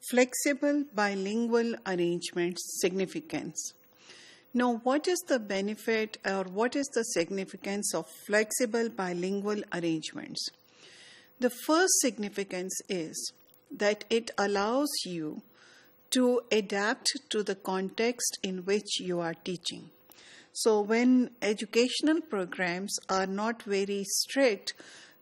Flexible bilingual arrangements significance. Now, what is the benefit or what is the significance of flexible bilingual arrangements? The first significance is that it allows you to adapt to the context in which you are teaching. So when educational programs are not very strict,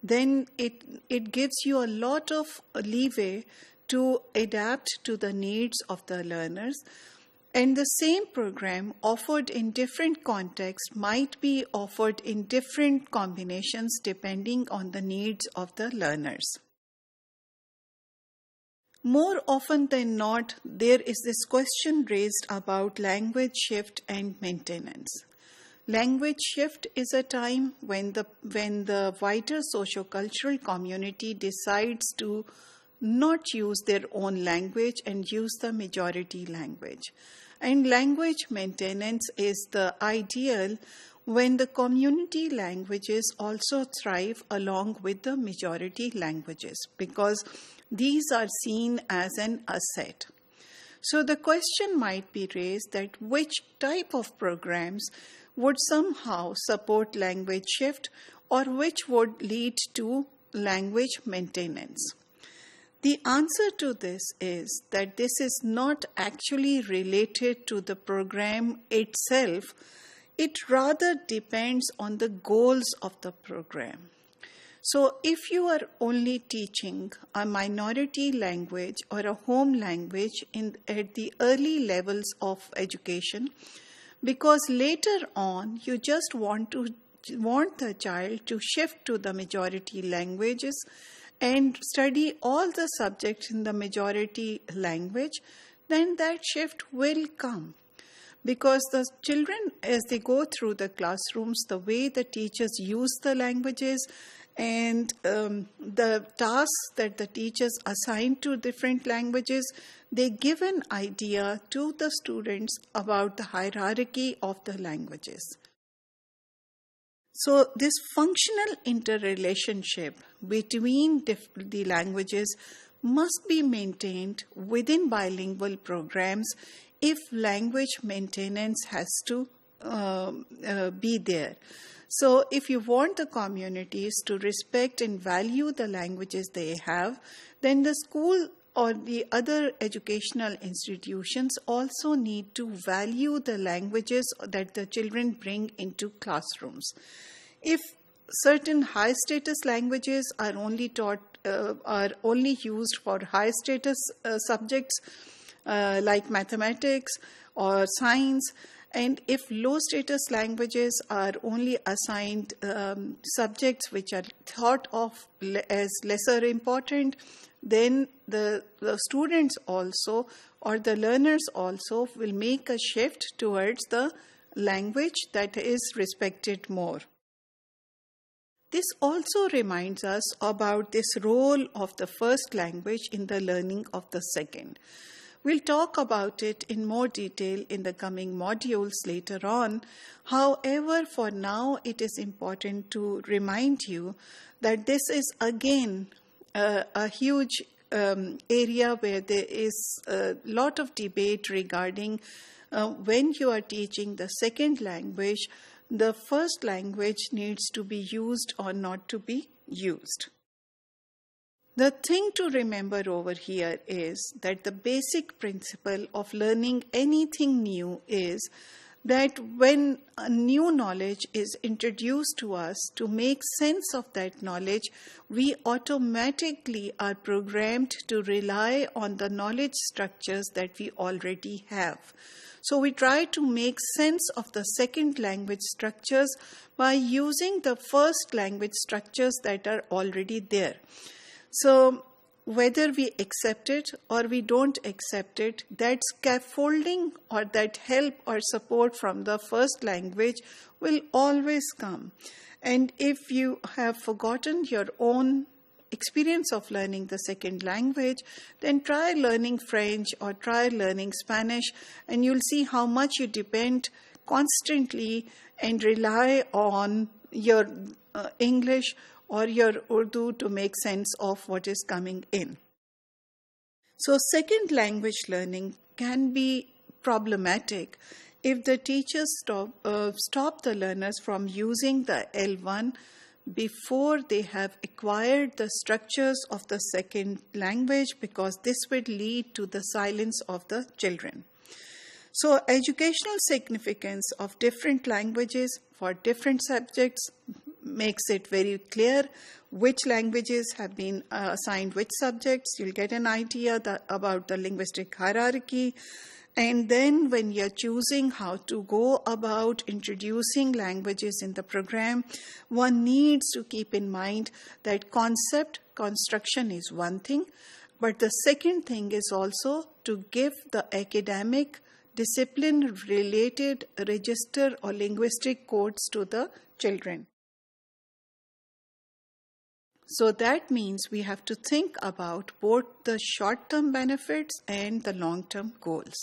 then it gives you a lot of leeway to adapt to the needs of the learners. And the same program offered in different contexts might be offered in different combinations depending on the needs of the learners. More often than not, there is this question raised about language shift and maintenance. Language shift is a time when the wider socio-cultural community decides to not use their own language and use the majority language. And language maintenance is the ideal when the community languages also thrive along with the majority languages, because these are seen as an asset. So the question might be raised that which type of programs would somehow support language shift or which would lead to language maintenance. The answer to this is that this is not actually related to the program itself. It rather depends on the goals of the program. So if you are only teaching a minority language or a home language at the early levels of education, because later on you just want the child to shift to the majority languages and study all the subjects in the majority language, then that shift will come. Because the children, as they go through the classrooms, the way the teachers use the languages and the tasks that the teachers assign to different languages, they give an idea to the students about the hierarchy of the languages. So this functional interrelationship between the languages must be maintained within bilingual programs if language maintenance has to be there. So if you want the communities to respect and value the languages they have, then the school or the other educational institutions also need to value the languages that the children bring into classrooms. If certain high status languages are only used for high status subjects like mathematics or science, and if low status languages are only assigned subjects which are thought of as lesser important, then the students also or the learners also will make a shift towards the language that is respected more. This also reminds us about this role of the first language in the learning of the second. We'll talk about it in more detail in the coming modules later on. However, for now, it is important to remind you that this is again a huge area where there is a lot of debate regarding when you are teaching the second language, the first language needs to be used or not to be used. The thing to remember over here is that the basic principle of learning anything new is that when a new knowledge is introduced to us, to make sense of that knowledge, we automatically are programmed to rely on the knowledge structures that we already have. So we try to make sense of the second language structures by using the first language structures that are already there. So whether we accept it or we don't accept it, that scaffolding or that help or support from the first language will always come. And if you have forgotten your own experience of learning the second language, then try learning French or try learning Spanish, and you'll see how much you depend constantly and rely on your English or your Urdu to make sense of what is coming in. So, second language learning can be problematic if the teachers stop the learners from using the L1 before they have acquired the structures of the second language, because this would lead to the silence of the children. So, educational significance of different languages for different subjects makes it very clear which languages have been assigned which subjects. You'll get an idea about the linguistic hierarchy. And then when you're choosing how to go about introducing languages in the program, one needs to keep in mind that concept construction is one thing, but the second thing is also to give the academic discipline-related register or linguistic codes to the children. So that means we have to think about both the short-term benefits and the long-term goals.